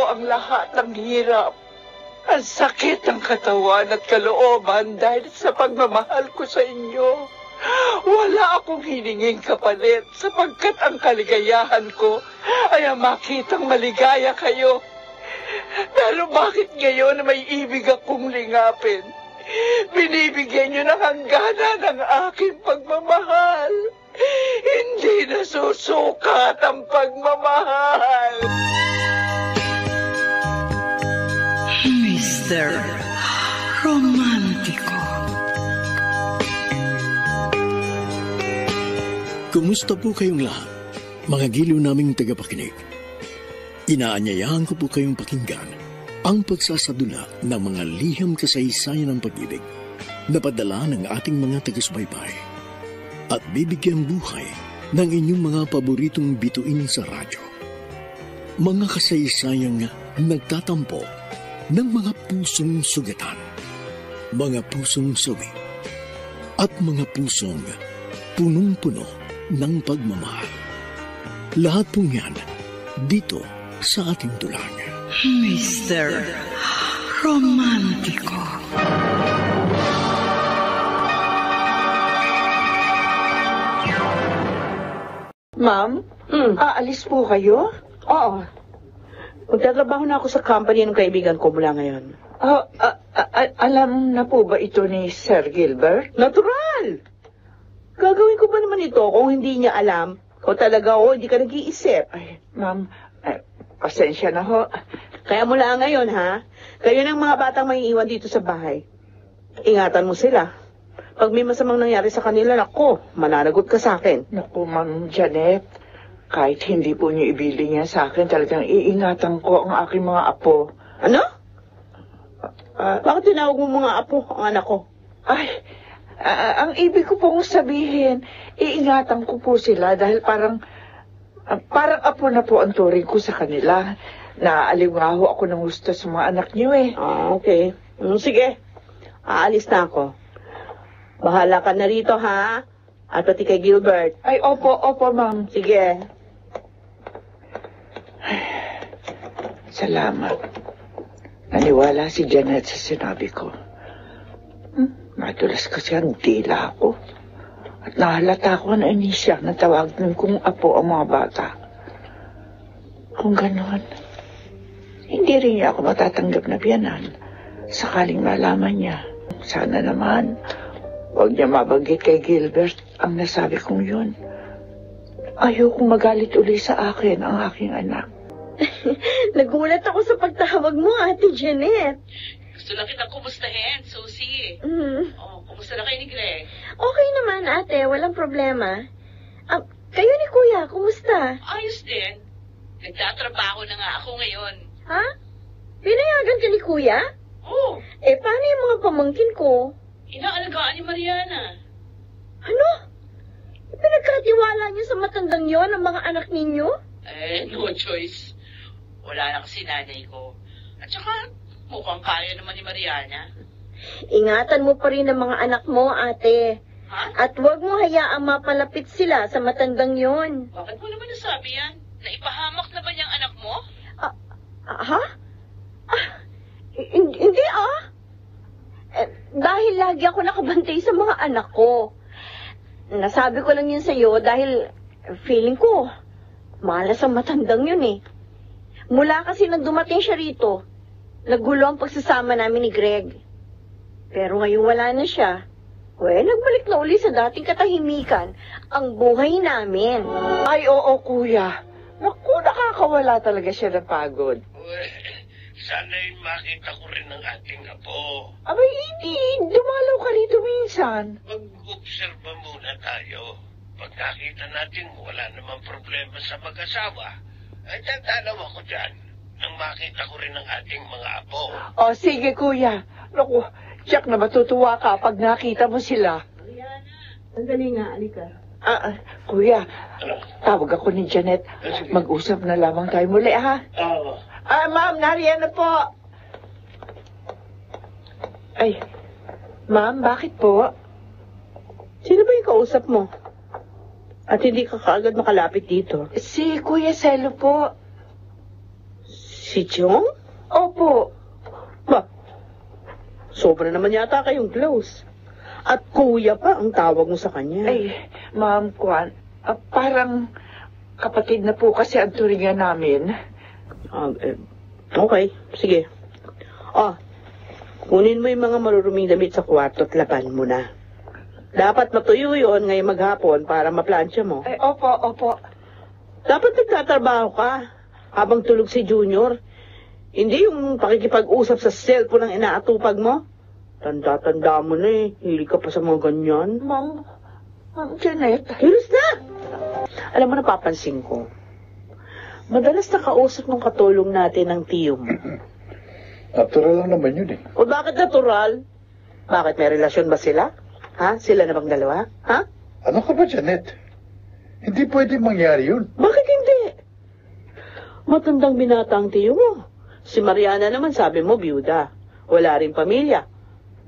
ko ang lahat ng hirap. Ang sakit ng katawan at kalooban dahil sa pagmamahal ko sa inyo. Wala akong hininging kapalit sapagkat ang kaligayahan ko ay ang makitang maligaya kayo. Pero bakit ngayon na may ibig akong lingapin? Binibigyan niyo ng hanggana ng aking pagmamahal. Hindi nasusukat ang pagmamahal. Mr. Romántico. Kumusta po kayong lahat, mga giliw naming tagapakinig? Inaanyayahan ko po kayong pakinggan ang pagsasadula ng mga liham kasaysayan ng pag-ibig na padala ng ating mga taga-subaybay at bibigyang buhay ng inyong mga paboritong bituin sa radyo. Mga kasaysayang nagtatampo ng mga pusong sugatan, mga pusong suwi, at mga pusong punong-puno ng pagmamahal. Lahat pong yan dito sa ating dulang. Mr. Romántico. Ma'am, aalis po kayo? Oo. Magtatrabaho na ako sa company ng kaibigan ko mula ngayon. Alam na po ba ito ni Sir Gilbert? Natural! Gagawin ko ba naman ito kung hindi niya alam? O talaga hindi ka nag-iisip? Ay, ma'am, pasensya na ho. Kaya mula ngayon, ha? Kayo ng mga batang maiiwan dito sa bahay. Ingatan mo sila. Pag may masamang nangyari sa kanila, nako, mananagot ka sa akin. Naku, Ma'am Janet, kahit hindi po niyo ibili niya sa akin, talagang iingatan ko ang aking mga apo. Ano? Bakit tinawag mo mga apo ang anak ko? Ay, ang ibig ko pong sabihin, iingatan ko po sila dahil parang apo na po ang turing ko sa kanila. Naaliw nga ho ako ng gusto sa mga anak niyo eh. Okay. Sige, aalis na ako. Bahala ka na rito, ha? At pati kay Gilbert. Ay, opo, ma'am. Sige. Salamat. Naniwala si Janet sa sinabi ko. Madulas kasi ang dila ako. At nahalata ko na siya na tawagin kong apo ang mga bata. Kung ganon, hindi rin niya ako matatanggap na biyanan sakaling malaman niya. Sana naman, huwag niya mabanggit kay Gilbert ang nasabi kong yun. Ayokong magalit uli sa akin ang aking anak. Nagulat ako sa pagtawag mo, Ate Janet. Gusto lang kitang kumustahin, Susie. Kumusta na kayo ni Greg? Okay naman, ate. Walang problema. Kayo ni Kuya, kumusta? Ayos din. Nagtatrabaho na nga ako ngayon. Ha? Pinayagan ka ni Kuya? Oo. Paano yung mga pamangkin ko? Inaalagaan ni Mariana. Ano? Pinagkatiwala niyo sa matandang yon ang mga anak ninyo? No choice. Wala na kasi nanay ko. At saka, mukhang kaya naman ni Mariana. Ingatan mo pa rin ang mga anak mo, ate. Ha? At huwag mo hayaang mapalapit sila sa matandang yon. Bakit mo naman nasabi yan? Naipahamak na ba niyang anak mo? Ha? Hindi dahil lagi ako nakabantay sa mga anak ko. Nasabi ko lang yun sa'yo dahil feeling ko, malas ang matandang yun eh. Mula kasi nang dumating siya rito, nagulo ang pagsasama namin ni Greg. Pero ngayon wala na siya. Nagbalik na uli sa dating katahimikan ang buhay namin. Ay, oo, kuya. Naku, nakakawala talaga siya ng pagod. Sana'y makita ko rin ang ating apo. Abay, hindi. Dumalaw ka rito minsan. Mag-obserba muna tayo. Pag nakita natin wala namang problema sa mag-asawa, ay tatanaw ako dyan nang makita ko rin ang ating mga apo. O, sige, kuya. Naku, Jack na matutuwa ka pag nakita mo sila. Sandali nga, alika. Kuya, tawag ako ni Janet. Mag-usap na lamang tayo muli, ha? Oo. Ma'am, nariyan na po. Ay, ma'am, bakit po? Sino ba yung kausap mo? At hindi ka kaagad makalapit dito? Si Kuya Selo po. Si Chong? Opo. Ba, sobra naman yata kayong close. At kuya pa ang tawag mo sa kanya. Ay, Ma'am Kwan, parang kapatid na po kasi ang turingan namin. Okay, sige. Kunin mo yung mga maruruming damit sa kwarto at laban mo na. Dapat matuyo yun ngayong maghapon para maplansya mo. Ay, opo. Dapat nagtatrabaho ka habang tulog si Junior. Hindi yung pakikipag-usap sa cellphone ang inaatupag mo. Tanda-tanda mo na eh. Hili ka pa sa mga ganyan. Ma'am Janet. Hilos na! Alam mo, napapansin ko. Madalas nakausap ng katulong natin ng tiyo mo. Natural lang naman yun eh. O bakit natural? Bakit may relasyon ba sila? Ha? Sila na bang dalawa? Ha? Ano ka ba, Janet? Hindi pwede mangyari yun. Bakit hindi? Matandang binata ang tiyo mo. Si Mariana naman sabi mo, byuda. Wala rin pamilya.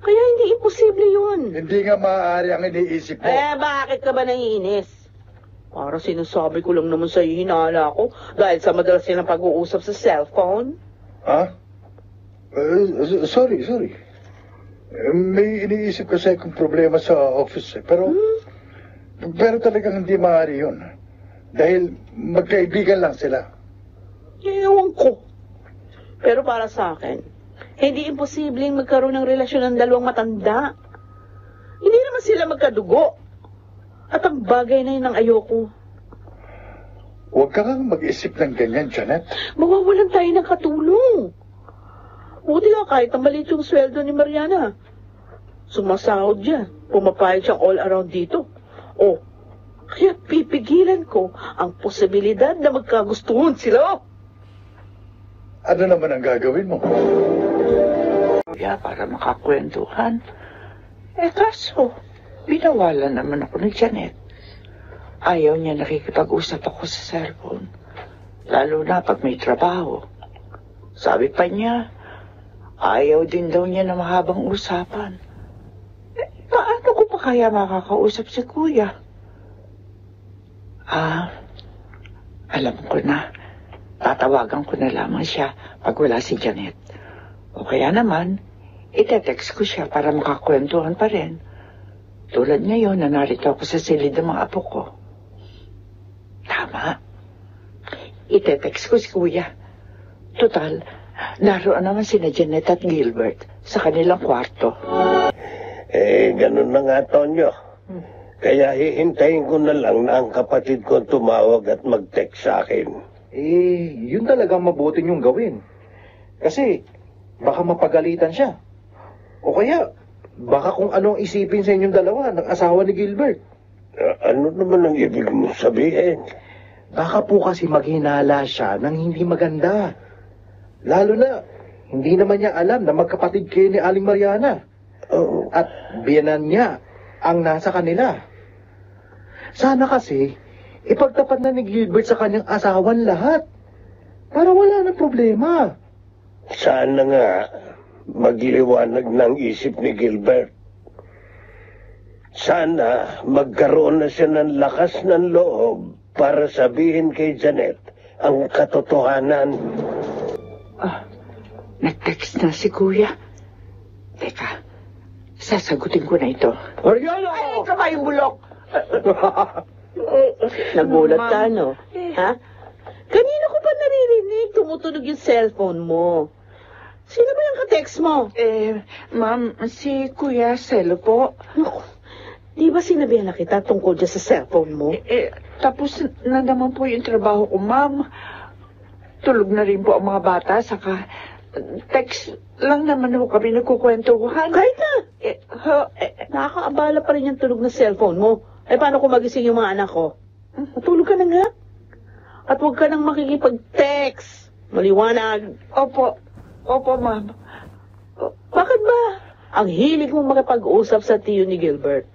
Kaya hindi imposible yun. Hindi nga maaari ang iniisip mo. Bakit ka ba naiinis? Para sinasabi ko lang naman sa'yo, hinala ko dahil sa madalas silang pag-uusap sa cellphone. Ha? Sorry. May iniisip kasi akong problema sa office eh. Pero talagang hindi maaari yun. Dahil magkaibigan lang sila. Ewan ko. Pero para sa akin, hindi imposibleng magkaroon ng relasyon ng dalawang matanda. Hindi naman sila magkadugo. At ang bagay na yun ang ayoko. Huwag ka nga mag-isip ng ganyan, Janet. Mawawalan tayo ng katulong. Buti nga kahit ang maliit yung sweldo ni Mariana. Sumasahod dyan. Pumapayag siyang all around dito. Kaya pipigilan ko ang posibilidad na magkagustuhan sila. Ano naman ang gagawin mo? Kuya, para makakwentuhan. Kaso, binawalan naman ako ni Janet. Ayaw niya nakikipag-usap ako sa cellphone. Lalo na pag may trabaho. Sabi pa niya, ayaw din daw niya na mahabang usapan. Paano ko pa kaya makakausap si Kuya? Alam ko na. Tatawagan ko na lamang siya pag wala si Janet. O kaya naman, ite-text ko siya para makakwentuhan pa rin. Tulad ngayon na narito ako sa silid ng mga apo ko. Tama. Ite-text ko si Kuya. Total, naroon naman sina Janet at Gilbert sa kanilang kwarto. Ganun na nga, Tonyo. Kaya hihintayin ko na lang na ang kapatid ko tumawag at mag-text sa akin. Yun talagang mabuti niyong gawin. Kasi, baka mapagalitan siya. O kaya, baka kung ano ang isipin sa inyong dalawa ng asawa ni Gilbert. Ano naman ang ibig mo sabihin? Baka po kasi maghinala siya ng hindi maganda. Lalo na, hindi naman niya alam na magkapatid kayo ni Aling Mariana. At biyanan niya ang nasa kanila. Sana kasi, ipagtapat na ni Gilbert sa kanyang asawan lahat. Para wala ng problema. Sana nga magliwanag ng isip ni Gilbert. Sana magkaroon na siya ng lakas ng loob para sabihin kay Janet ang katotohanan. Nag-text na si Kuya. Teka, sasagutin ko na ito. Mariana! Ay, kabayong bulok! Nagulat ka, no? Ha? Kanina ko pa naririnig tumutunog yung cellphone mo. Sino ba yung ka-text mo? Ma'am, si Kuya Selo po. Naku, di ba sinabihan na kita tungkol dyan sa cellphone mo? Tapos na naman po yung trabaho ko, ma'am. Tulog na rin po ang mga bata, saka text lang naman ho kami nagkukwentuhan. Kahit na! Nakakaabala pa rin yung tunog ng cellphone mo. Paano kung magising yung mga anak ko? Matulog ka na nga. At huwag ka nang makikipag-text. Maliwanag. Opo, ma'am. Bakit ba? Ang hilig mong makipag-usap sa tiyo ni Gilbert.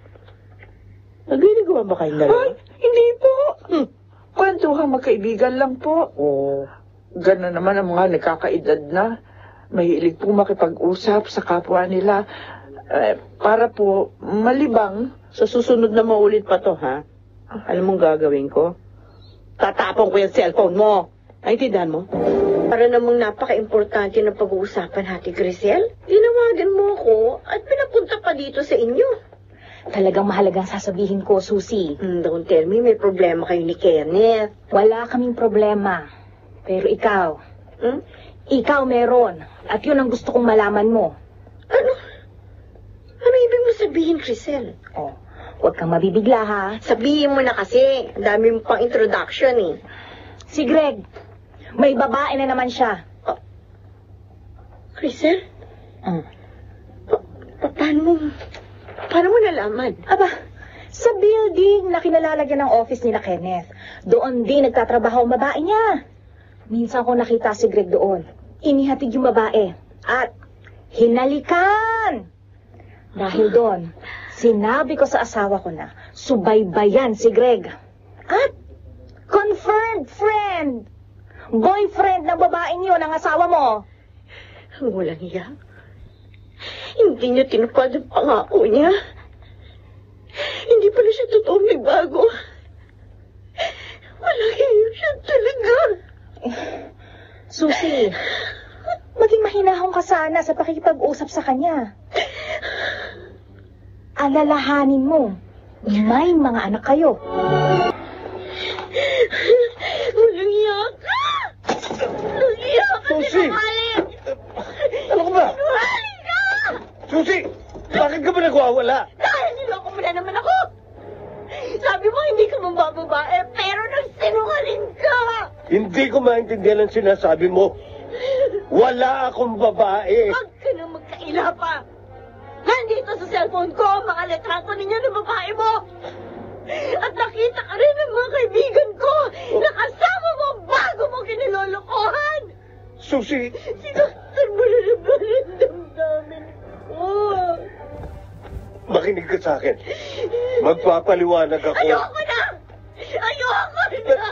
Nagliliguan ba kayong dalawa? Ay, hindi po. Kwentuhan magkaibigan lang po. Gano'n naman ang mga nagkakaedad na. Mahilig po makipag-usap sa kapwa nila. Para po malibang. Sa susunod na maulit pa to, ha? Alam mong gagawin ko? Tatapon ko yung cellphone mo. Naintindihan mo? Para namang napaka-importante ng pag-uusapan natin, Grisel. Tinawagan mo ako at pinapunta pa dito sa inyo. Talagang mahalagang sasabihin ko, Susie. Don't tell me may problema kayo ni Kenneth. Wala kaming problema. Pero ikaw, ikaw meron. At yun ang gusto kong malaman mo. Ano? Ano ibig mo sabihin, Grisel? Oh, huwag kang mabibigla, ha? Sabihin mo na kasi. Ang dami mo pang introduction, eh. Si Greg, may babae na naman siya. Grisel? Paano mo nalaman? Aba, sa building na kinalalagyan ng office ni na Kenneth. Doon din nagtatrabaho ang babae niya. Minsan ko nakita si Greg doon. Inihatid yung babae. At hinalikan! Dahil doon, sinabi ko sa asawa ko na subaybayan si Greg. At confirmed friend! Boyfriend ng babaeng yun ang asawa mo. Ang walang iya. Hindi niya tinupad ang pangako niya. Hindi pala siya totoong nagbago. Walang siya talaga. Susie, maging mahinahon ka sana sa pakikipag-usap sa kanya. Alalahanin mo, may mga anak kayo. Walang iya ka! Walang iya ka! Susie! Ano ka ba? Sinungaling ka! Susie! Bakit ka ba nagwawala? Dahil niloko mo na naman ako! Sabi mo hindi ka mambababae, pero nagsinungaling ka! Hindi ko maintindihan ang sinasabi mo. Wala akong babae. Huwag ka nang magkaila pa! Nandito sa cellphone ko ang mga litrato ninyo ng babae mo! At nakita ka rin ng mga kaibigan ko! Nakasama mo bago mo kinilolokohan! Susie! Sinaktan mo na naman ang damdamin ko! Makinig ka sa akin. Magpapaliwanag ako. Ayoko na! Ayoko na!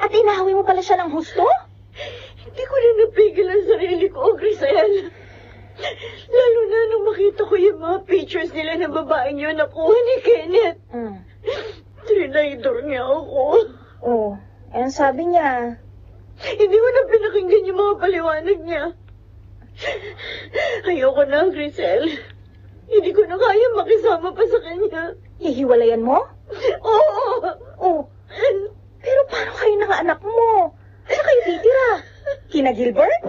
At inahawi mo pala siya ng husto? Hindi ko na napigil ang sarili ko, Grisel. Lalo na nung makita ko yung mga pictures nila ng babaeng yun nakuha ni Kenneth. Trinaydor niya ako. Oh, ang sabi niya. Hindi ko na pinakinggan yung mga paliwanag niya. Ayoko na, Grisel. Hindi ko na kaya makisama pa sa kanya. Hihiwalayan mo? Oo! Oh, pero paano kayo ng anak mo? Saan kayo titira? Kina Gilbert?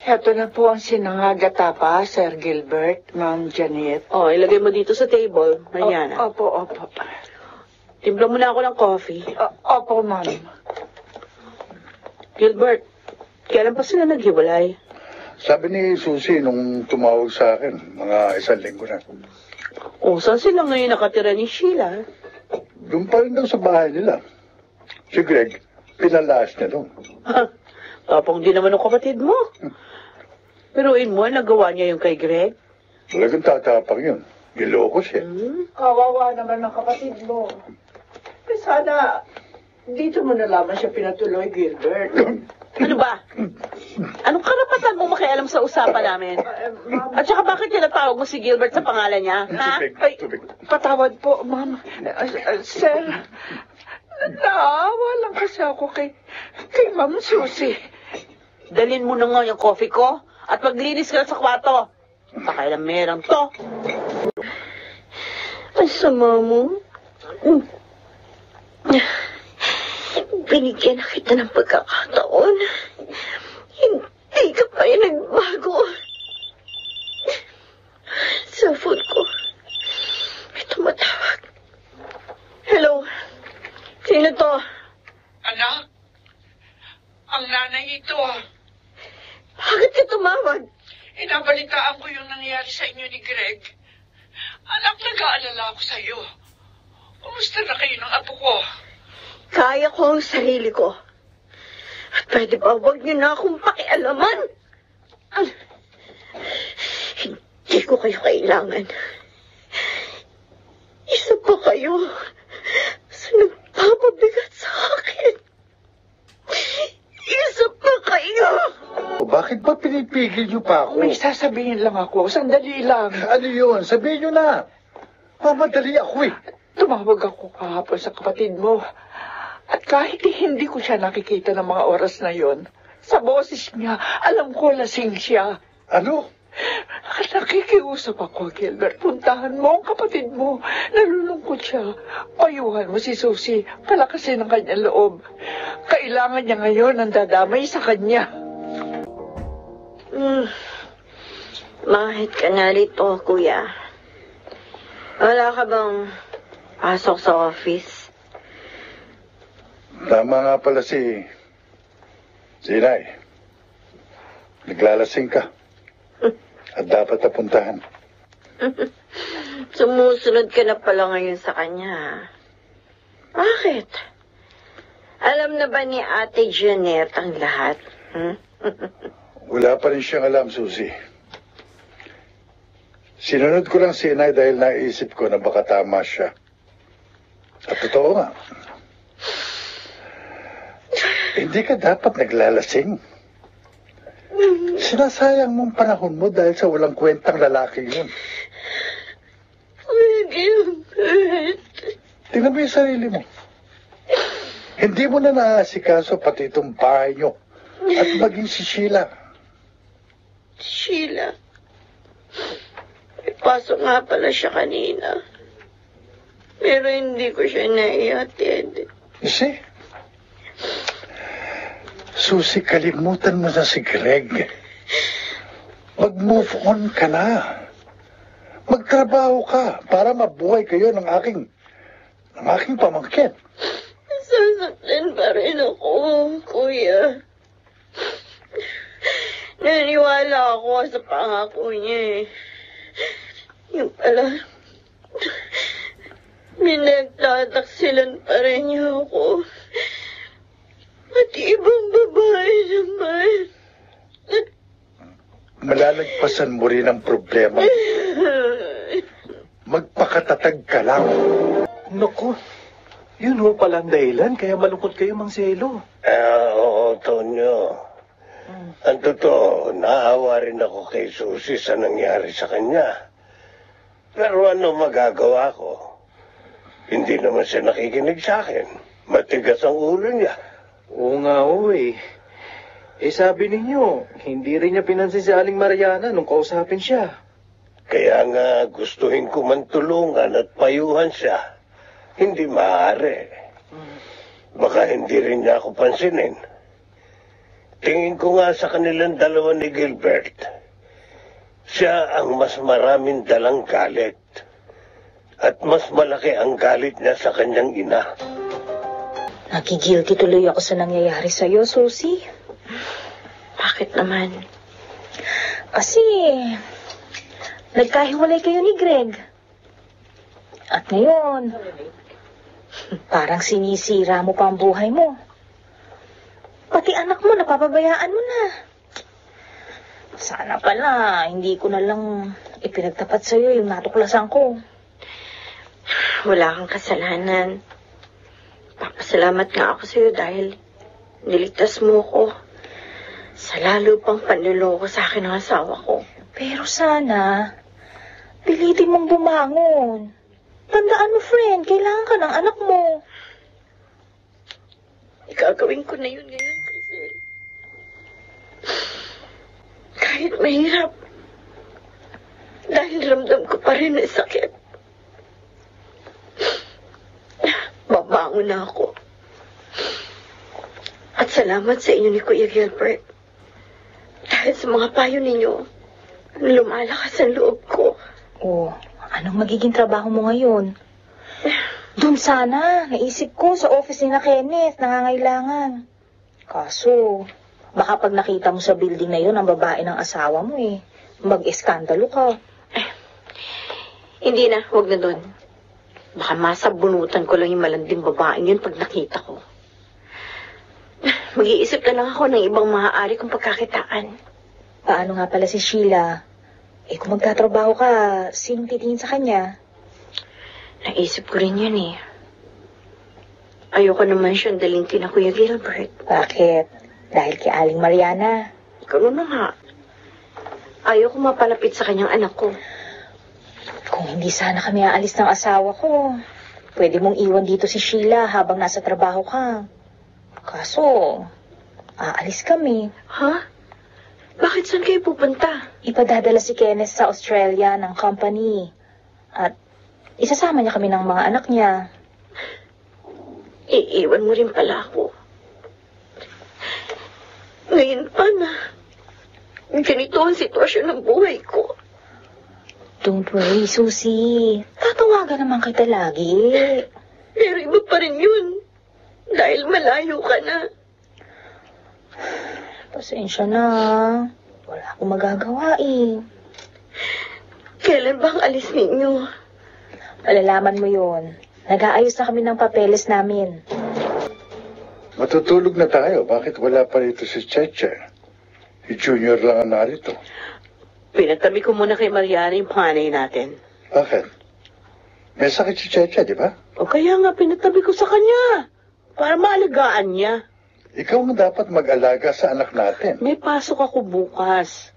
Ito na po ang sinangagata pa, Sir Gilbert, Ma'am Janet. Oh, ilagay mo dito sa table, Mariana. Opo. Timpla mo na ako ng coffee. Opo, Ma'am. Gilbert, kailan pa sila naghiwalay? Sabi ni Susie nung tumawag sa akin, mga 1 linggo na. O, saan sila ngayon nakatira ni Sheila? Doon pa rin daw sa bahay nila. Si Greg, pinalas niya doon. Tapong din naman ng kapatid mo. Piruin mo, nagawa niya yung kay Greg? Talagang tatapang yun. Giloko siya. Kawawa naman ng kapatid mo. Sana, dito mo na lamang siya pinatuloy, Gilbert. Ano ba? Anong karapatan mo makialam sa usapan namin? At saka bakit tinatawag mo si Gilbert sa pangalan niya? Ha? Tubig. Patawad po, Ma'am. Sir, naawa lang kasi ako kay Ma'am Susie. Dalhin mo na nga yung coffee ko at maglinis ka sa kwarto. Pakailamerang to. Ang sama mo. Binigyan na kita ng pagkakataon. Hindi ka pa rin nagbago. Sa phone ko, may tumatawag. Hello? Sino to? Anak? Ang nanay ito. Bakit ka tumawag? Inabalitaan ko yung nangyari sa inyo ni Greg. Anak, nag-aalala ako sa iyo. Kumusta na kayo ng apo ko? Kaya ko ang sarili ko. At pwede ba huwag niyo na akong pakialaman? Hindi ko kayo kailangan. Isa pa kayo sa nagpapabigat sa akin. Isa pa kayo. O bakit ba pinipigil niyo pa ako? May sasabihin lang ako. Sandali lang. Ano yun? Sabihin niyo na. Mamadali ako eh. Tumawag ako kahapon sa kapatid mo. At kahit hindi ko siya nakikita ng mga oras na yon, sa boses niya, alam ko lasing siya. Ano? Nakikiusap ako, Gilbert. Puntahan mo ang kapatid mo. Nalulungkot siya. Payuhan mo si Susie. Palakasin ang kanyang loob. Kailangan niya ngayon ang dadamay sa kanya. Mahit ka na rito, kuya. Wala ka bang pasok sa office? Tama nga pala si Inay. Naglalasing ka. At dapat napuntahan. Sumusunod ka na pala ngayon sa kanya. Bakit? Alam na ba ni Ate Janet ang lahat? Wala pa rin siyang alam, Susie. Sinunod ko lang si Inay dahil naisip ko na baka tama siya. At totoo nga. Hindi ka dapat naglalasing. Sinasayang mong panahon mo dahil sa walang kwentang lalaki yun. Tingnan mo yung sarili mo. Hindi mo na naasikaso pati itong bahay nyo. At maging si Sheila. Sheila? Ipasok nga pala siya kanina. Pero hindi ko siya naihatid. See? Susie, kalimutan mo na si Greg. Mag-move on ka na. Magtrabaho ka para mabuhay kayo ng aking pamangkin. Sasaktan pa rin ako, kuya. Naniwala ako sa pangako niya eh. Yung pala, minagtataksilan pa rin niya ako. At ibang babae naman. Malalagpasan mo rin ang problema. Magpakatatag ka lang. Naku, yun ho pala ang dahilan, kaya malungkot kayo, Mang Selo. Oo, Tonyo. Ang totoo, naawa rin ako kay Susie sa nangyari sa kanya. Pero ano magagawa ko? Hindi naman siya nakikinig sa akin. Matigas ang ulo niya. Oo nga ho eh. Sabi ninyo, hindi rin niya pinansin si Aling Mariana nung kausapin siya. Kaya nga gustuhin ko man tulungan at payuhan siya. Hindi maaari. Baka hindi rin niya ako pansinin. Tingin ko nga sa kanilang dalawa ni Gilbert. Siya ang mas maraming dalang galit. At mas malaki ang galit niya sa kanyang ina. Nakigilty tuloy ako sa nangyayari sa'yo, Susie. Bakit naman? Kasi, nagkahiwalay kayo ni Greg. At ngayon, parang sinisira mo pa ang buhay mo. Pati anak mo, napapabayaan mo na. Sana pala, hindi ko na lang ipinagtapat sa'yo yung natuklasan ko. Wala kang kasalanan. Papasalamat nga ako sa'yo dahil niligtas mo ko sa lalo pang panluloko sa akin ng asawa ko. Pero sana, pilitin mong bumangon. Tandaan mo, friend, kailangan ka ng anak mo. Gagawin ko na yun ngayon kasi kahit mahirap, dahil ramdam ko pa rin ang sakit. Babangon na ako. At salamat sa inyo ni Kuya Gilbert. Dahil sa mga payo ninyo, lumalakas ang loob ko. Oh, anong magiging trabaho mo ngayon? Doon sana, naisip ko sa office ni na Kenneth, nangangailangan. Kaso, baka pag nakita mo sa building na yun ang babae ng asawa mo mag-eskandalo ka. Hindi na, huwag na doon. Baka masabunutan ko lang yung malanding babaeng yun pag nakita ko. Mag-iisip na lang ako ng ibang maaari kong pagkakitaan. Paano nga pala si Sheila? Kung magtatrabaho ka, sinong titingin sa kanya? Naisip ko rin yun eh. Ayoko naman siyang dalhin kina Kuya Gilbert. Bakit? Dahil kay Aling Mariana? Gano'n na nga. Ayoko mapalapit sa kanyang anak ko. Kung hindi sana kami aalis ng asawa ko, Pwede mong iwan dito si Sheila habang nasa trabaho ka. Kaso, aalis kami. Ha? Bakit saan kayo pupunta? Ipadadala si Kenneth sa Australia ng company. At isasama niya kami ng mga anak niya. Iiwan mo rin pala ako. Ngayon pa na. Ganito ang sitwasyon ng buhay ko. Don't worry, Susie. Tatawagan naman kita lagi. Pero iba pa rin yun. Dahil malayo ka na. Pasensya na. Wala akong magagawa eh. Kailan ba ang alis ninyo? Malalaman mo yun. Nag-aayos na kami ng papeles namin. Matutulog na tayo. Bakit wala pa rito si Cheche? Si Junior lang ang narito. Pinatabi ko muna kay Mariana yung panganay natin. Bakit? May sakit si Cheche, di ba? O kaya nga pinatabi ko sa kanya. Para maalagaan niya. Ikaw ang dapat mag-alaga sa anak natin. May pasok ako bukas.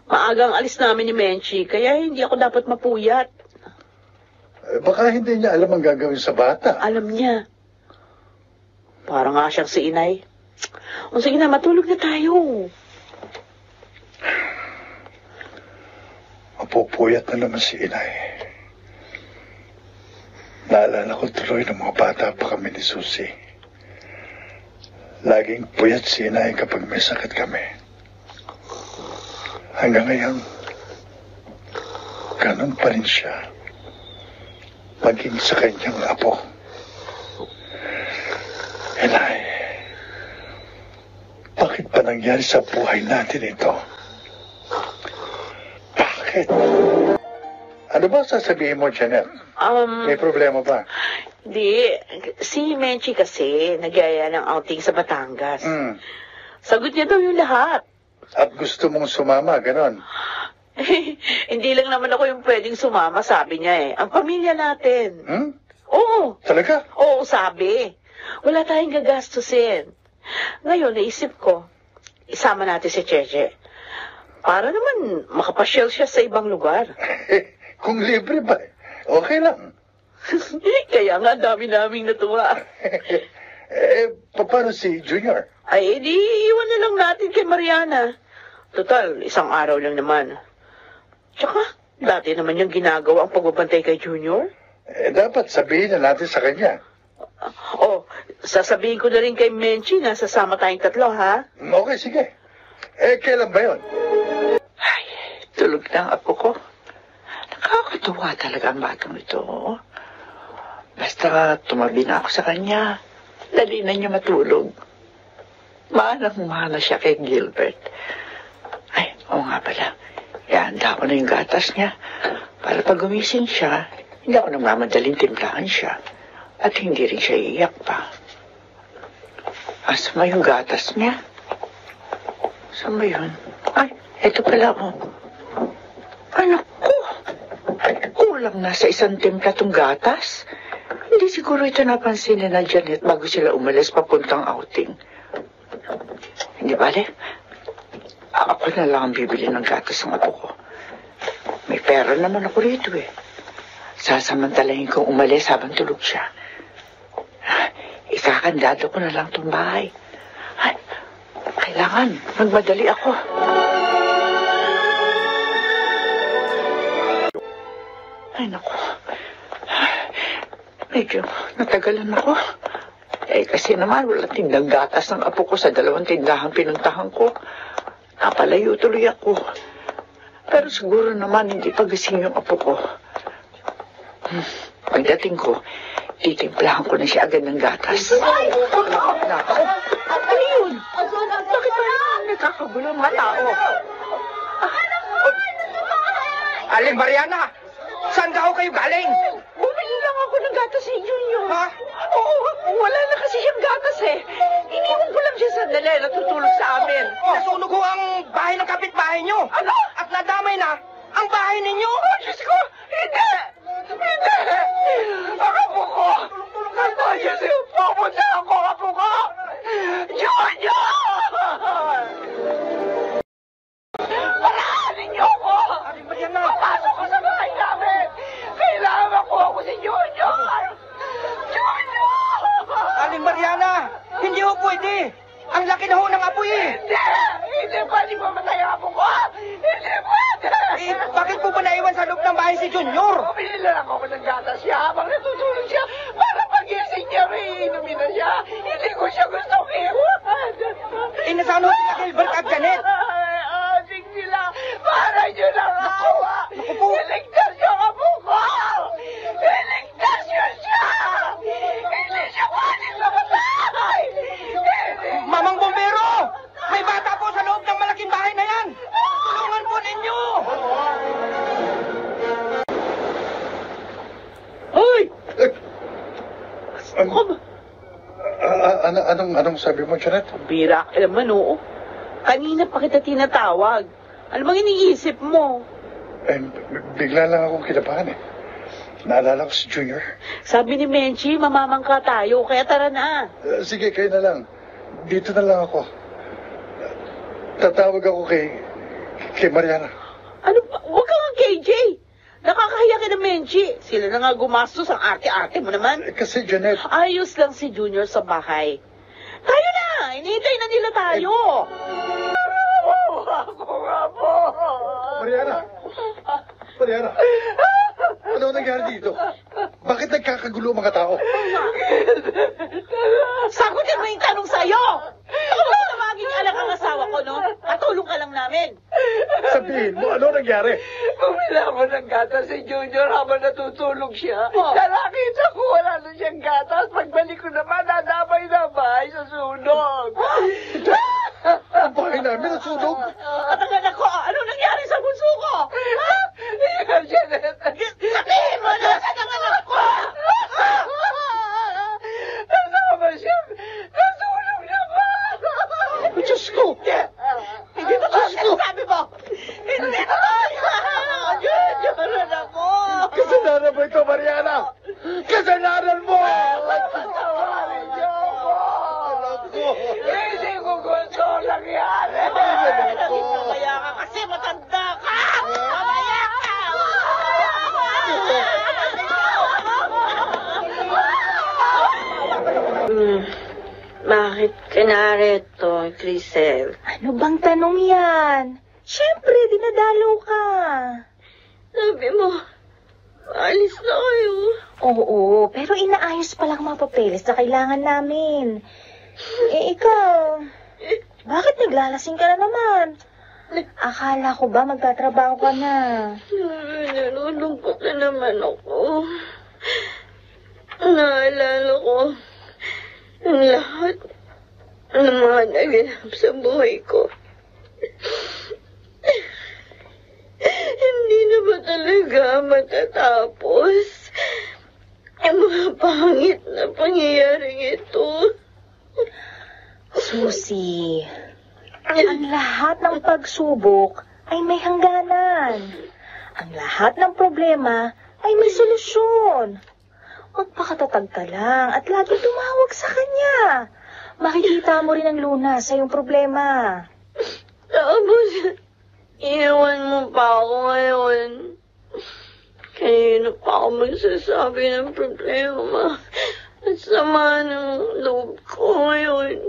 Maagang alis namin ni Menchi, kaya hindi ako dapat mapuyat. Baka hindi niya alam ang gagawin sa bata. Alam niya. Para nga siyang si Inay. O sige na, matulog na tayo. Mapupuyat na naman si Inay. Naalala ko tuloy ng mga bata pa kami ni Susie. Laging puyat si Inay kapag may sakit kami. Hanggang ngayon, ganun pa rin siya. Maging sa kanyang apo. Inay, bakit ba nangyari sa buhay natin ito? Bakit? Ano ba sasabihin mo, Janet? May problema ba? Di, si Menchi kasi nagyaya ng outing sa Batangas. Sagot niya daw yung lahat. At gusto mong sumama, ganon? Hindi lang naman ako yung pwedeng sumama, sabi niya eh. Ang pamilya natin. Oo. Talaga? Oo, sabi. Wala tayong gagastusin. Ngayon, naisip ko, isama natin si Cheche. Para naman makapasyal siya sa ibang lugar. Kung libre ba, okay lang. Kaya nga, dami naming natuwa. Paano si Junior? Ay, di iwan na lang natin kay Mariana. Total, isang araw lang naman. Tsaka, dati naman yung ginagawa ang pagbabantay kay Junior. Dapat sabihin na natin sa kanya. Sasabihin ko na rin kay Menchi na sasama tayong tatlo, ha? Okay, sige. Kailan ba yun? Ay, tulog na ang apo ko. Nakakatuwa talaga ang batang ito. Basta tumabi na ako sa kanya, dali na niya matulog. Manang-mana siya kay Gilbert. Ay, oo nga pala. Ihanda ko na yung gatas niya. Para pag gumising siya, hindi ako nagmamadaling timplahan siya. At hindi rin siya iiyak pa. Asa ba yung gatas niya? Saan ba yun? Ay, eto pala oh. Anak ko! Kulang na sa isang timpla tong gatas. Hindi siguro ito napansin ni na Janet bago sila umalis papuntang outing. Hindi bale? Ako na lang ang bibili ng gatas ng apo ko. May pera naman ako rito eh. Sasamantalahin kong umalis habang tulog siya. Ikakandado ko na lang itong bahay. Ay, kailangan magmadali ako. Ay, naku. Medyo natagalan ako. Kasi naman walang tindang gatas ng apo ko sa 2 tindahang pinuntahan ko. Napalayo tuloy ako. Pero siguro naman hindi pagising yung apo ko. Pagdating ko, titimplahan ko na siya agad ng gatas. Ay! Naku! Ano yun? Bakit parang nagkakagulo ang mga tao? Aling Mariana! Saan daw kayo galing? Bumili lang ako ng gatas ni Junior. Ha? Oo, wala na kasi siyang gatas eh. Iniwan ko lang siya sandali, natutulog sa amin. Nasunog ho ang bahay ng kapitbahay nyo. Ano? At nadamay na ang bahay ninyo. Oh, Diyos ko! Hindi! Hindi! Ang apo ko! Diyos ko! Pupunta ako, apo ko! Junior! Parahanin niyo ako! Papasok ko sa bahay namin! Kailangan makuha ko si Junior! pwede. Ang laki na ho ng apoy eh. Hindi pwede mamatay ang apo ko. Hindi pwede. Bakit po ba naiwan sa loob ng bahay si Junior? Bumili lang ako ng gatas siya habang natutulog siya para pagising niya iinumin na siya. Hindi ko siya gustong iwan. Nasaan ho sila Gilbert at Janet? Asing sila. Para niyo lang awa. Naku po. Iligtas niyo ang apo ko. Iligtas niyo siya. Hindi siya pwede mamatay. Mamang Bombero! May bata po sa loob ng malaking bahay na yan! Tulungan po ninyo! Hoy! Anong sabi mo, Janet? Bira ka naman, oo. Kanina pa kita tinatawag. Ano bang iniisip mo? Bigla lang akong kinabahan eh. Naalala ko si Junior. Sabi ni Menchi, mamamangka tayo, kaya tara na. Sige, kayo na lang. Dito na lang ako. Tatawag ako kay Mariana. Ano ba? Huwag ka nga KJ. Nakakahiya ka na Menchi. Sila na nga gumastos, ang arte-arte mo naman. Kasi Janet... Ayos lang si Junior sa bahay. Tayo na! Inihintay na nila tayo. Ako nga po. Mariana! Mariana! Ano nangyari dito? Bakit nagkakagulo mga tao? Sagutin mo yung tanong sa'yo! Ako ba na maging alam ang asawa ko, no? Patulong ka lang namin. Sabihin mo, ano nangyari? Bumili ako ng gatas si Junior habang natutulog siya. Nakita ko wala na siyang gatas. Pagbalik ko naman, nadamay na bahay sa sunog. Ang bahay namin nasunog. At ang anak ko, ano nangyari sa bunso ko? Janet. Sabihin mo na sa ang anak ko! Nasama siya. Natulog na ba? Diyos ko! Hindi totoo ang sabi mo! Hindi totoo! Junior, anak ko! Kasalanan mo ito, Mariana! Kasalanan mo! Patawarin niyo ako! Anak ko! Hindi ko gusto nangyari! Anak ko! Mamaya ka kasi matanda ka! Mamaya ka! Bakit ka narito, Crisel? Ano bang tanong yan? Siyempre, dinadalaw ka. Sabi mo, alis na kayo. Oo, pero inaayos pa lang mga papeles na kailangan namin. Ikaw, bakit naglalasing ka na naman? Akala ko ba magtatrabaho ka na? Nalulungkot na naman ako. Naalala ko ang lahat ng mga naganap sa buhay ko. Hindi na ba talaga matatapos ang mga pangit na pangyayaring ito? Susi, ang lahat ng pagsubok ay may hangganan. Ang lahat ng problema ay may solusyon. Magpakatatag ka lang at lagi tumawag sa kanya. Makikita mo rin ang lunas sa iyong problema. Tapos, iwan mo pa ako ngayon. Kanina pa ako magsasabi ng problema. At sama ng loob ko ngayon.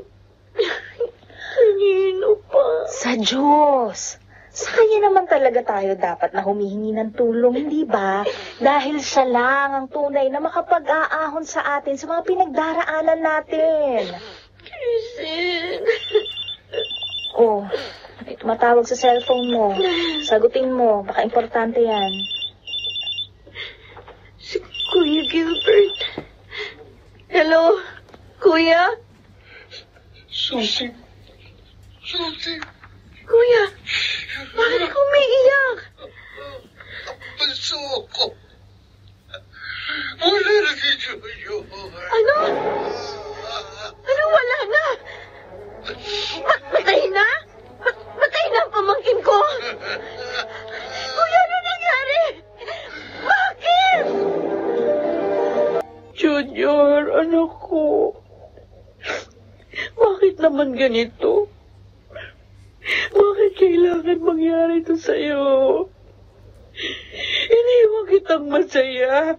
Kanina pa. Sa Diyos. Sa kanya naman talaga tayo dapat na humihingi ng tulong, hindi ba? Dahil siya lang ang tunay na makapag-aahon sa atin sa mga pinagdaraanan natin. Christine. Oh, may tumatawag sa cellphone mo. Sagutin mo, baka importante yan. Si Kuya Gilbert. Hello, Kuya? Susi. Kuya, bakit ka umiiyak? Puso ko. Wala na si Junior. Ano? Ano wala na? Patay na? Patay na ang pamangkin ko? Kuya, ano nangyari? Bakit? Junior, anak ko. Bakit naman ganito? Bakit kailangan mangyari ito sa'yo? Iniwan kitang masaya.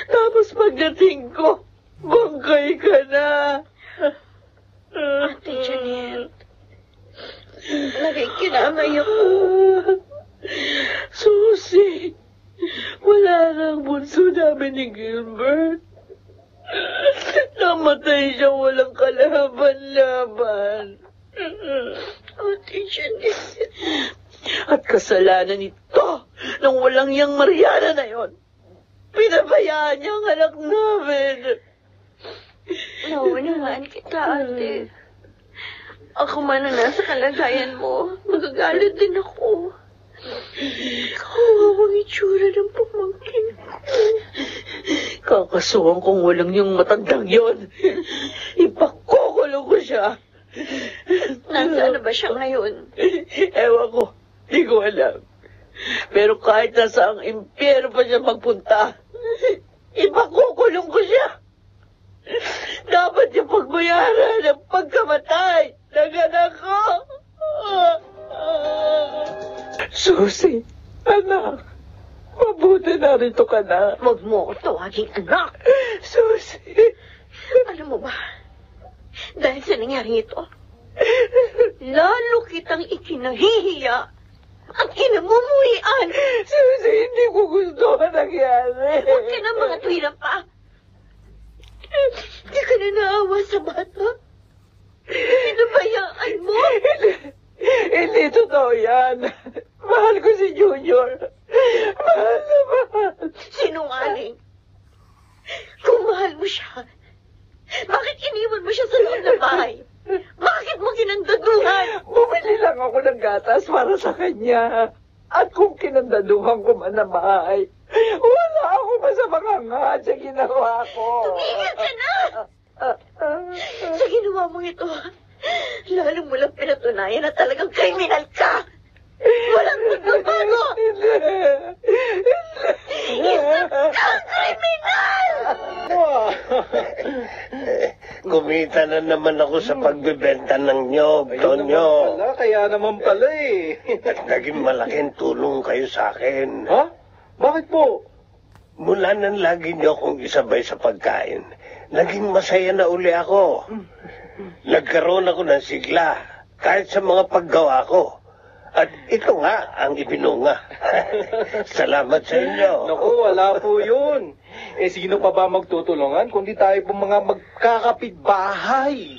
Tapos pagdating ko, bangkay ka na. Ate Janet. Nakikinamay ako. Susie, wala nang bunso namin ni Gilbert. Namatay siya walang kalaban-laban. Ate Janet. At kasalanan nito nang walang yang Mariana na yon. Pinabayaan niya ang anak namin. Naunawaan kita, ate. Ako man na nasa kalagayan mo, magagalit din ako. Kawawang itsura ng pamangkin ko. Kakasuhan kong walang yung matandang yon. Ipakukulong ko siya. Nasaan na ba siya ngayon? Ewan ko, di ko alam. Pero kahit nasa ang impyerno pa siya magpunta, ipakukulong ko siya. Dapat yung pagbayaran ng pagkamatay ng anak ko. Susie, anak, mabuti narito ka na. Huwag mo ko tawaging anak. Susie. Alam mo ba, dahil sa nangyaring ito, lalo kitang ikinahihiya at kinamumuhian. Susie, hindi ko gusto ang nangyari. Huwag ka na mga tuwiran pa. Hindi ka na naawa sa bata. Pinabayaan mo. Hindi totoo yan. Mahal ko si Junior. Mahal na mahal. Sinungaling. Kung mahal mo siya, bakit iniwan mo siya sa loob ng bahay? Bakit mo kinandaduhan? Bumili lang ako ng gatas para sa kanya. At kung kinandaduhan ko man na bahay, wala ako masamang hangad sa ginawa ko. Tumigil ka na! Sa ginawa mo ito, lalo mo lang pinatunayan na talagang kriminal ka! Walang pagbabago! Isa kang kriminal! Kumita na naman ako sa pagbebenta ng nyog, Tonyo. Kaya naman pala eh. At naging malaking tulong kayo sa akin. Ha? Bakit po? Mula nang lagi niyo akong isabay sa pagkain, naging masaya na uli ako. Nagkaroon ako ng sigla, kahit sa mga paggawa ko. At ito nga ang ibinunga. Salamat sa inyo. Naku, wala po yun. Eh, sino pa ba magtutulungan kundi tayo po mga magkakapitbahay?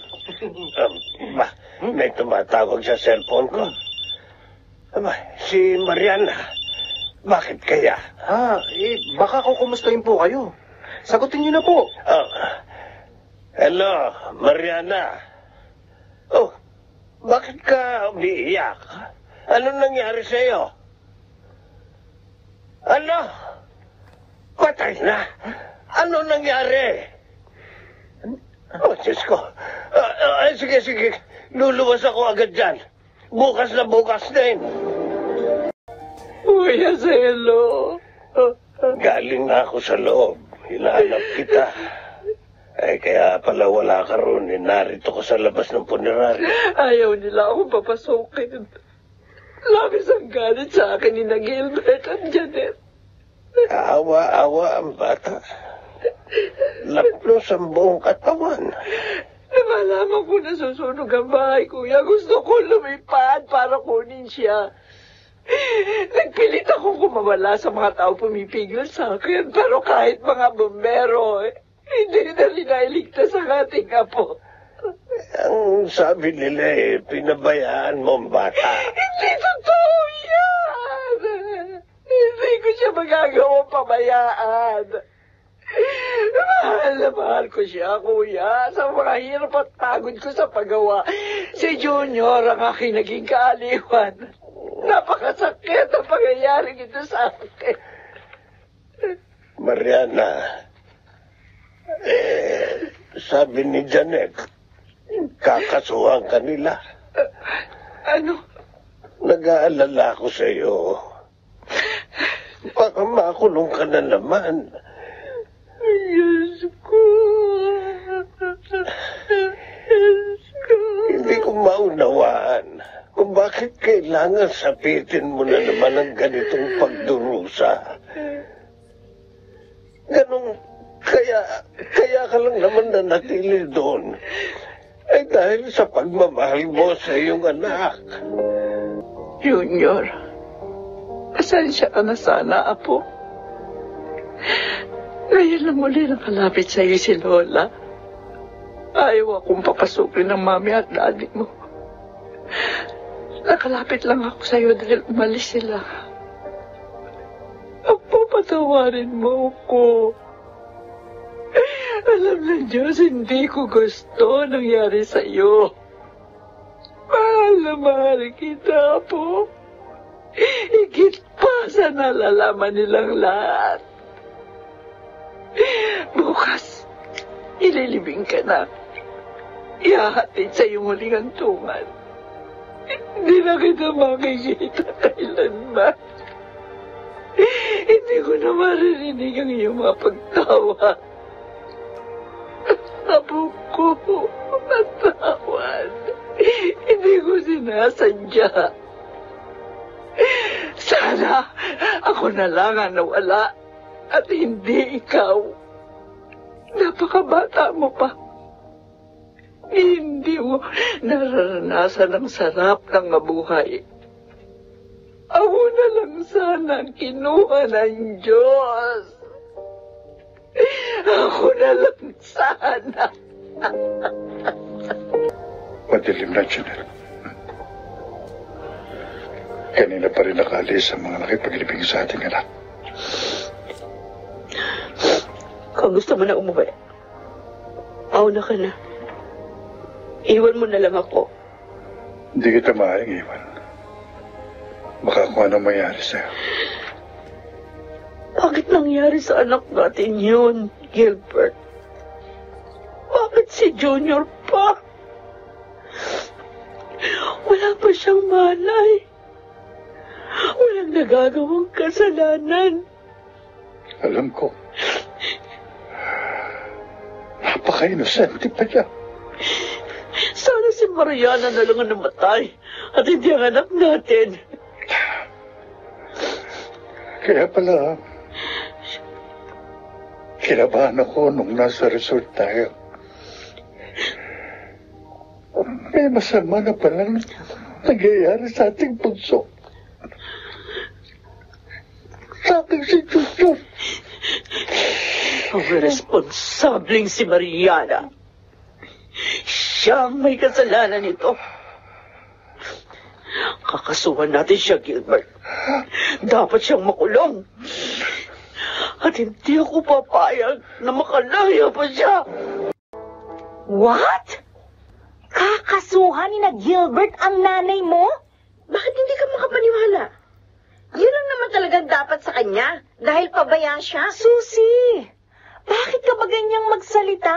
May tumatawag sa cellphone ko. Si Mariana. Bakit kaya? Baka kukumustahin po kayo. Sagutin niyo na po. Hello, Mariana. Oh, bakit ka umiiyak? Ano nangyari sa'yo? Ano? Patay na? Ano nangyari? Oh, Diyos ko. Sige. Luluwas ako agad dyan. Bukas na din. Kuya Selo. Galing na ako sa loob. Hinahanap kita. Kaya pala wala ka ron. Narito ko sa labas ng puneraryo. Ayaw nila akong papasukin. Labis ang galit sa akin ni Gilbert at Janet. Awa-awa ang bata. Lapnos ang buong katawan. Namalaman ko na susunog ang bahay, kuya. Gusto ko lumipad para kunin siya. Nagpilit akong kumawala sa mga tao pumipigil sa akin. Pero kahit mga bumbero, hindi na linailigtas ang ating apo. Ang sabi nila pinabayaan mo ang bata. Hindi totoo yan! Hindi ko siya magagawang pabayaan. Mahal na mahal ko siya, kuya. Sa mga hirap at pagod ko sa paggawa, si Junior ang aking naging kaaliwan. Napakasakit ang pangyayaring ito sa akin. Mariana, sabi ni Janet, kakasuhan ka nila. Ano? Nag-aalala ako sa iyo. Baka makulong ka na naman. Diyos ko. Hindi ko maunawaan kung bakit kailangan sapitin mo na naman ang ganitong pagdurusa. Kaya ka lang naman nanatili doon. ay dahil sa pagmamahal mo sa iyong anak. Junior, pasensya ka na sana, Apo. Ngayon na muli nakalapit sa iyo si Lola. Ayaw akong papasukin ng mami at daddy mo. Nakalapit lang ako sa iyo dahil umalis sila. Apo, patawarin mo ko. Alam ng Diyos, hindi ko gusto nangyari sa iyo. Mahal na mahal kita, Apo. Higit pa sa nalalaman nilang lahat. Bukas, ililibing ka na. Ihahatid sa iyong huling hantungan. Hindi na kita makikita kailanman. Hindi ko na maririnig ang iyong mga pagtawa. Apo ko, patawad. Hindi ko sinasadya. Sana ako na lang ang nawala at hindi ikaw. Napakabata mo pa. Hindi mo nararanasan ang sarap ng mabuhay. Ako na lang sana ang kinuha ng Diyos. Ako na lang sana. Madilim na, Janelle. Kanina pa rin nakaalis ang mga nakipaglibing sa ating anak. Kung gusto mo na umuwi, mauna ka na. Iwan mo na lang ako. Hindi kita maaaring iwan. Baka kung ano mangyari sa'yo. Bakit nangyari sa anak natin yun, Gilbert? Bakit si Junior pa? Wala pa siyang malay. Walang nagagawang kasalanan. Alam ko. Napaka-inosente pa niya. Sana si Mariana na lang ang namatay at hindi ang anak natin. Kaya pala, kinabahan ako nung nasa resort tayo. May masama na palang nangyayari sa ating bunso. Sa ating si Junior. Ang responsabling si Mariana. Siya ang may kasalanan nito. Kakasuhan natin siya, Gilbert. Dapat siyang makulong. At hindi ako papayag na makalaya pa siya. What? Kakasuhan ni na Gilbert ang nanay mo? Bakit hindi ka makapaniwala? Yun lang naman talagang dapat sa kanya, dahil pabaya siya. Susi, bakit ka ba ganyang magsalita?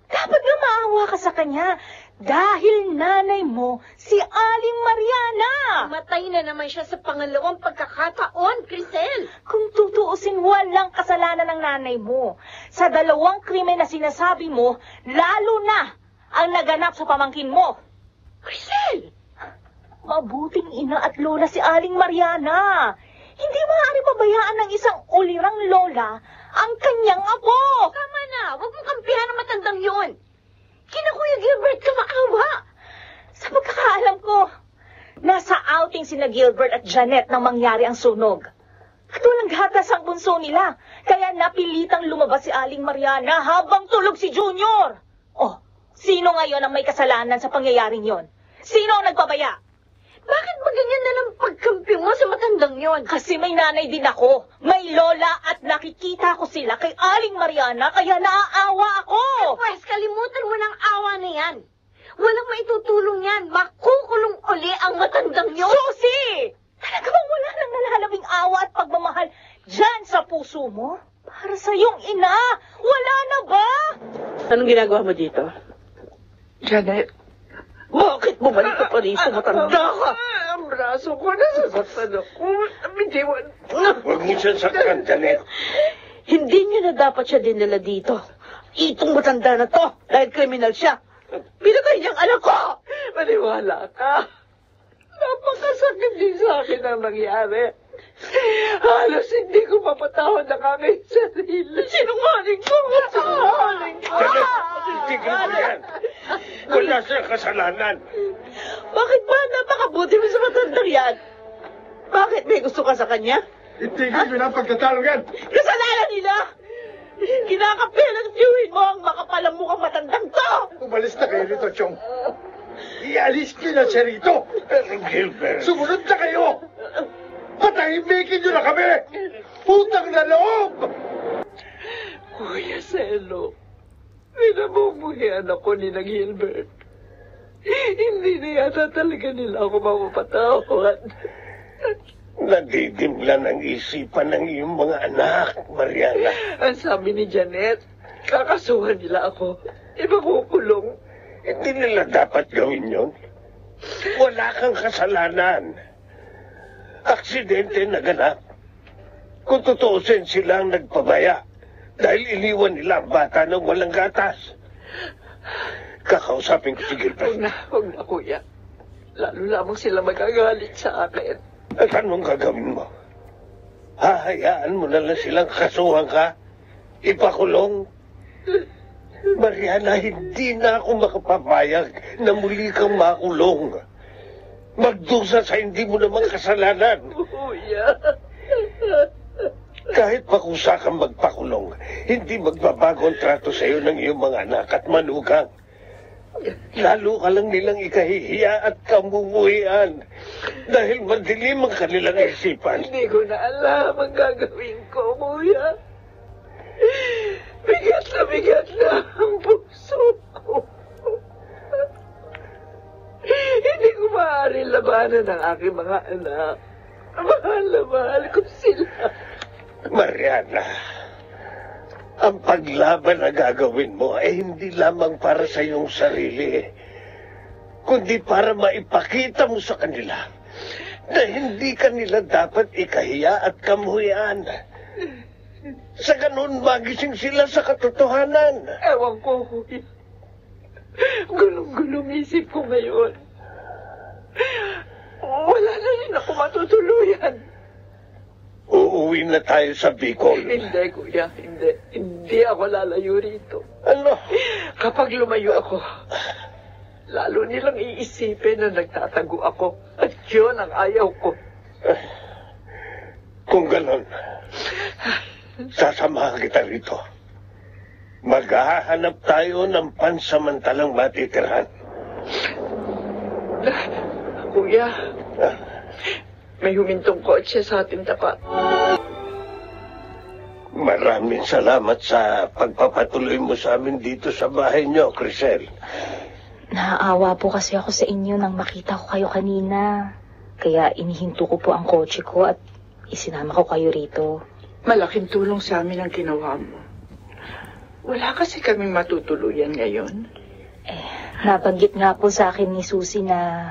Dapat nga maawa ka sa kanya, dahil nanay mo, si Aling Mariana. Matay na naman siya sa pangalawang pagkakataon, Crisel. Kung tutuusin, walang kasalanan ng nanay mo. Sa dalawang krimen na sinasabi mo, lalo na ang naganap sa pamangkin mo. Crisel! Mabuting ina at lola si Aling Mariana. Hindi maaari pabayaan ng isang ulirang lola ang kanyang apo. Tama na, huwag mong kampihan ang matandang yun. Kina Kuya Gilbert ka maawa. Sa pagkakaalam ko, nasa outing sina Gilbert at Janet nang mangyari ang sunog. At walang gatas ang bunso nila, kaya napilitang lumabas si Aling Mariana habang tulog si Junior. Oh, sino ngayon ang may kasalanan sa pangyayaring yon? Sino ang nagpabaya? Bakit ba ganyan na lang pagkampi mo sa matandang yon? Kasi may nanay din ako, may lola at nakikita ko sila kay Aling Mariana kaya naaawa ako. Pwes, kalimutan mo ng awa na yan. Walang maitutulong yan. Makukulong uli ang matandang yon. Susi! Talaga bang wala nang nalalabing awa at pagmamahal dyan sa puso mo? Para sa iyong ina, wala na ba? Anong ginagawa mo dito? Janet, Bakit bumalik ka pa rito? Matanda ka. ang braso ko, nasasaktan ako. Bitiwan. Huwag mo siya saktan, Janet. Hindi niya na dapat siya dinala dito. Itong matanda na to, dahil kriminal siya. Pinagay niyang anak ko! Maniwala ka. Napakasakit din sa akin ang nangyari. Halos hindi ko mapatawad ang aking sarili. Sinungaling ko! Sinungaling ko! Janet, tigil mo yan. Wala siyang kasalanan. Bakit ba? Napakabuti mo sa matandang yan. Bakit? May gusto ka sa kanya? Itigil mo na ang pagtatalungan. Kasalanan nila! Kinakapihan at tiyuhin mo ang makapalang mukhang matandang to! Umalis na kayo rito, Chong. Ialis niyo na siya rito. Gilbert. Sumunod na kayo. Patahimikin niyo na kami. Putang na loob. Kuya Selo, pinamumuhian ako ni Gilbert. Hindi na yata talaga nila ako mapapatawad. Nadidimla ng isipan ng iyong mga anak, Mariana. Ang sabi ni Janet, kakasuhan nila ako. Ipakukulong. Hindi nila dapat gawin yun. Wala kang kasalanan. Aksidente naganap. Kung tutuusin silang nagpabaya dahil iniwan nila ang bata ng walang gatas. Kakausapin ko si Gilbert. Huwag na, kuya. Lalo lamang sila magagalit sa akin. At anong gagawin mo? Hahayaan mo na lang silang kasuhan ka? Ipakulong? Mariana, hindi na ako makapapayag na muli kang makulong. Magdusa sa hindi mo namang kasalanan. Kuya. Kahit pakusa kang magpakulong, hindi magbabago ang trato sa iyo ng iyong mga anak at manugang. Lalo ka lang nilang ikahihiya at kamumuhian dahil madilim ang kanilang isipan. Hindi ko na alam ang gagawin ko, kuya. Bigat na ang puso ko. Hindi ko maaari labanan ang aking mga anak. Mahal na mahal ko sila. Mariana, ang paglaban na gagawin mo ay hindi lamang para sa iyong sarili, kundi para maipakita mo sa kanila na hindi kanila dapat ikahiya at kamuhian. Sa ganun, magising sila sa katotohanan. Ewan ko, kuya. Gulong-gulong isip ko ngayon. Wala na rin ako matutuluyan. Uuwi na tayo sa Bicol. Hindi, kuya. Hindi. Hindi ako lalayo rito. Ano? Kapag lumayo ako, lalo nilang iisipin na nagtatago ako. At yun ang ayaw ko. Kung ganon, sasamahan kita rito. Maghahanap tayo ng pansamantalang matitirhan. Kuya, may humintong kotse sa ating tapat. Maraming salamat sa pagpapatuloy mo sa amin dito sa bahay niyo, Crisel. Naaawa po kasi ako sa inyo nang makita ko kayo kanina. Kaya inihinto ko po ang kotse ko at isinama ko kayo rito. Malaking tulong sa amin ang ginawa mo. Wala kasi kaming matutuluyan ngayon. Nabanggit nga po sa akin ni Susie na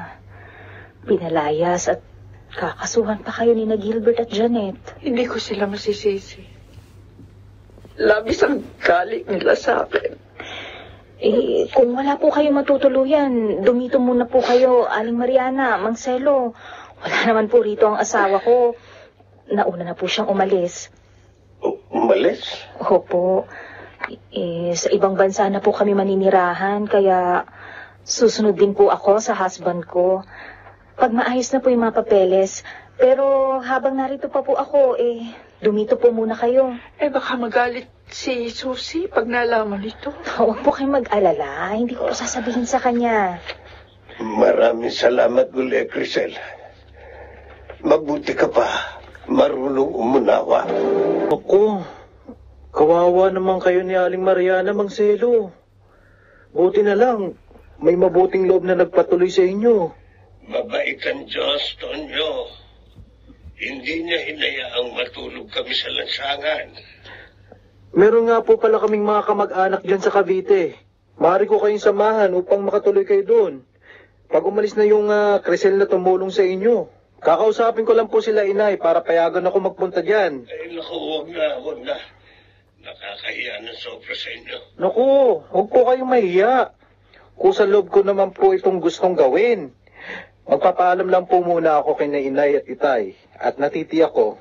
pinalayas at kakasuhan pa kayo ni Gilbert at Janet. Hindi ko sila masisisi. Labis ang galit nila sa akin. Kung wala po kayo matutuluyan, dumito muna po kayo, Aling Mariana, Mang Selo. Wala naman po rito ang asawa ko. Nauna na po siyang umalis. Umalis? Opo. Sa ibang bansa na po kami maninirahan, kaya susunod din po ako sa husband ko. Pag maayos na po yung mga papeles. Pero habang narito pa po ako, dumito po muna kayo. Baka magalit si Susie pag nalaman nito. Huwag po kayong mag-alala. Hindi ko po sasabihin sa kanya. Maraming salamat uli, Crisel. Mabuti ka pa. Marunong umunawa. Ako, kawawa naman kayo ni Aling Mariana, Mang Selo. Buti na lang, may mabuting loob na nagpatuloy sa inyo. Mabait ang Diyos, Tonyo. Hindi niya hinayaang matulog kami sa lansangan. Meron nga po pala kaming mga kamag-anak dyan sa Cavite. Maaari ko kayong samahan upang makatuloy kayo doon. Pag umalis na yung Crisel na tumulong sa inyo, kakausapin ko lang po sila, inay, para payagan ako magpunta dyan. Naku, huwag na. Nakakahiya ng sobra sa inyo. Naku, huwag po kayong mahiya. Kung sa loob ko naman po itong gustong gawin. Magpapaalam lang po muna ako kay na inay at itay. At natitiyak ko,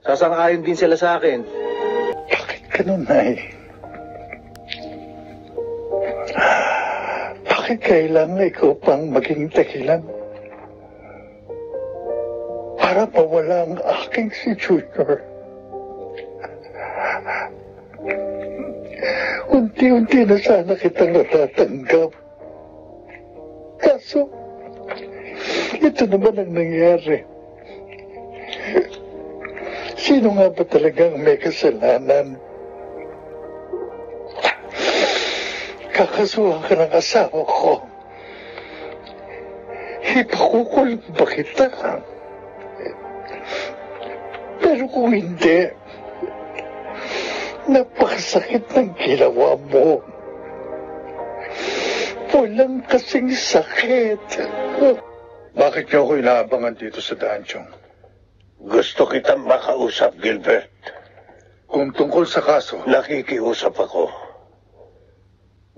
sasang-ayon din sila sa akin. Bakit ganun, Nay? kailangan ikaw pang maging dahilan para mawala ang aking si Junior. Unti-unti na sana kitang natatanggap. Kaso, ito naman ang nangyari. Sino nga ba talagang may kasalanan? Kakasuhan ka ng asawa ko. Ipakukulong ba kita? Pero kung hindi, napakasakit ng ginawa mo. Walang kasing sakit. Bakit niyo ako inaabangan dito sa daan, Chong? Gusto kitang makausap, Gilbert. Kung tungkol sa kaso, nakikiusap ako.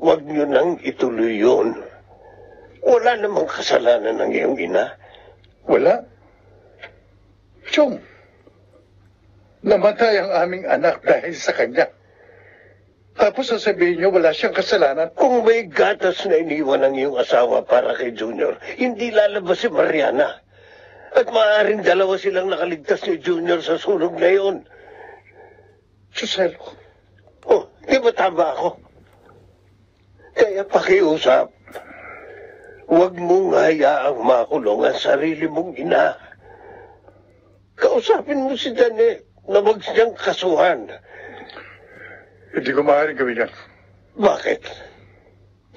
Huwag niyo nang ituloy yun. Wala namang kasalanan ng iyong ina. Wala? Chong, namatay ang aming anak dahil sa kanya. Tapos sasabihin niyo wala siyang kasalanan. Kung may gatas na iniwan ng iyong asawa para kay Junior, hindi lalabas si Mariana. At maaaring dalawa silang nakaligtas ni Junior sa sunog na yun. Giselle. Oh, di ba tama ako? Kaya pakiusap. Huwag mong hayaang makulong ang sarili mong ina. Kausapin mo si Janet na wag siyang kasuhan. Hindi ko maaaring gawin yan. Bakit?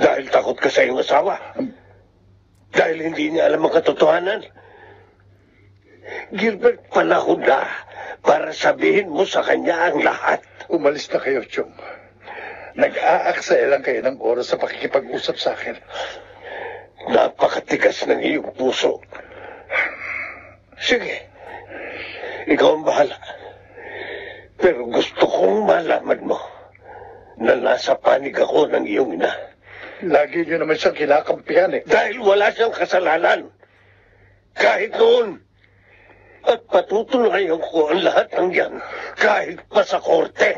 Dahil takot ka sa iyong asawa? Dahil hindi niya alam ang katotohanan? Gilbert, panahon na para sabihin mo sa kanya ang lahat. Umalis na kayo, Chong. Nag-aaksaya lang kayo ng oras sa pakikipag-usap sa akin. Napakatigas ng iyong puso. Sige, ikaw ang bahala. Pero gusto kong malaman mo na nasa panig ako ng iyong ina. Lagi niyo naman siyang kinakampihan eh. Dahil wala siyang kasalanan. Kahit noon. At patutunayan ko ang lahat ng yan kahit pa sa korte.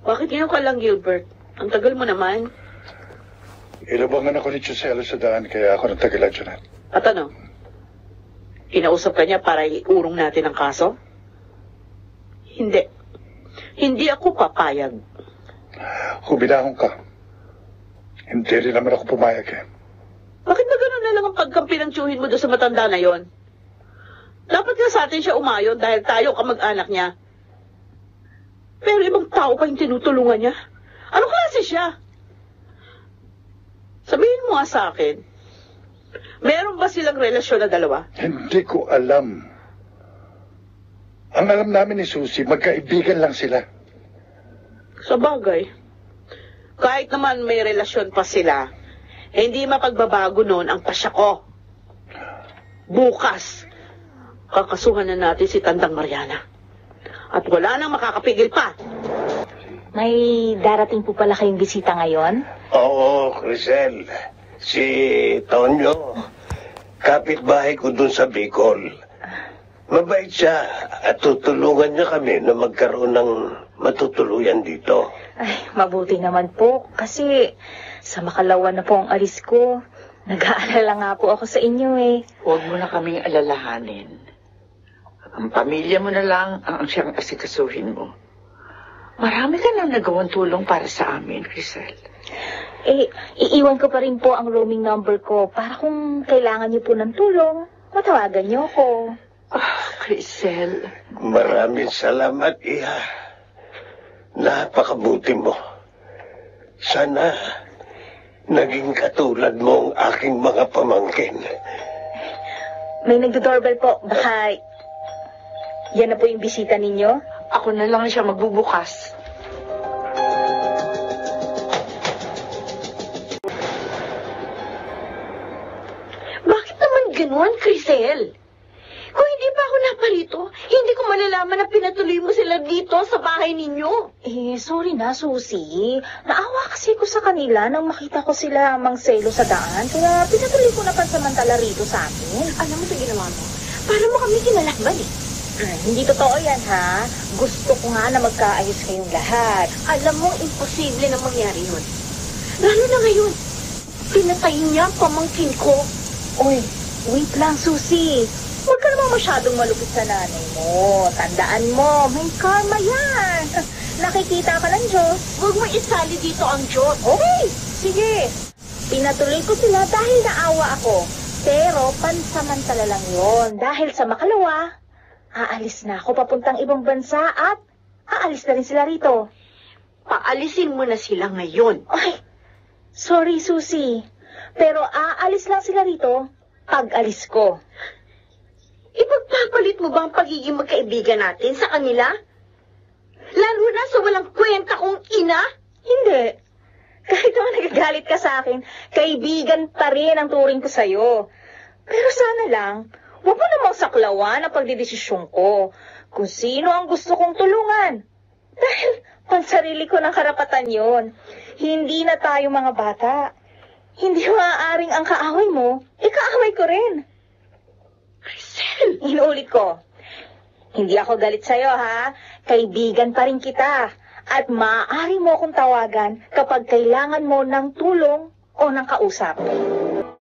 Bakit ngayon ka lang, Gilbert? Ang tagal mo naman. Ilabangan ako ni Giselle sa daan kaya ako natagalan siya na. At ano? Kinausap ka niya para iurong natin ang kaso? Hindi. Hindi ako papayag. Huminahon ka. Hindi rin naman ako pumayag eh. Bakit ba gano'n na lang ang pagkampi ng tiyuhin mo doon sa matanda na yon? Dapat nga sa atin siya umayon dahil tayo kamag-anak niya. Pero ibang tao pa yung tinutulungan niya. Anong klase siya? Sabihin mo nga sa akin, meron ba silang relasyon na dalawa? Hindi ko alam. Ang alam namin ni Susie, magkaibigan lang sila. Sa bagay, kahit naman may relasyon pa sila, hindi mapagbabago noon ang pasya ko. Bukas, kakasuhan na natin si Tandang Mariana. At wala nang makakapigil pa. May darating po pala kayong bisita ngayon? Oo, Crisel. Si Tonyo. Kapitbahay ko dun sa Bicol. Mabait siya at tutulungan niya kami na magkaroon ng matutuluyan dito. Ay, mabuti naman po. Kasi sa makalawa na po ang alis ko. Nag-aalala nga po ako sa inyo eh. Huwag mo na kaming alalahanin. Ang pamilya mo na lang ang siyang asikasuhin mo. Marami ka nang nagawang tulong para sa amin, Crisel. Eh, iiwan ko pa rin po ang roaming number ko para kung kailangan niyo po ng tulong, matawagan niyo ako. Crisel. Maraming salamat, Iha. Napakabuti mo. Sana naging katulad mo ang aking mga pamangkin. May nagdo-doorbell po. Baka yan na po yung bisita ninyo? Ako na lang siya magbubukas. Bakit naman ganon, Crisel? Kung hindi pa ako naparito, hindi ko malalaman na pinatuloy mo sila dito sa bahay ninyo. Eh, sorry na, Susie. Naawa kasi ko sa kanila nang makita ko sila mangselo sa daan, kaya pinatuloy ko na pansamantala rito sa amin. Alam mo ito ginawa mo? Para mo kami kinalakban eh. Hindi totoo yan, ha? Gusto ko nga na magkaayos kayong lahat. Alam mo, imposible na mangyari yun. Lalo na ngayon, pinatay niya ang pamangkin ko. Uy, wait lang, Susie. Huwag ka naman masyadong malupit sa nanay mo. Tandaan mo, may karma yan. Nakikita ka ng Diyos. Huwag mo isali dito ang Diyos. Okay, sige. Pinatuloy ko sila dahil naawa ako. Pero pansamantala lang yon. Dahil sa makalawa, aalis na ako papuntang ibang bansa at aalis na rin sila rito. Paalisin mo na sila ngayon. Ay, sorry, Susie. Pero aalis lang sila rito pag alis ko. Ipagpapalit mo ba ang pagiging magkaibigan natin sa kanila? Lalo na sa walang kwenta kong ina? Hindi. Kahit naman nagagalit ka sa akin, kaibigan pa rin ang turing ko sa'yo. Pero sana lang, huwag mo namang saklawan ang pagdidesisyon ko kung sino ang gusto kong tulungan. Dahil pansarili ko ng karapatan yon. Hindi na tayo mga bata. Hindi maaaring ang kaaway mo, ikaaway ko rin. Crisel! Inuulit ko. Hindi ako galit sa'yo, ha? Kaibigan pa rin kita. At maaari mo akong tawagan kapag kailangan mo ng tulong o ng kausap.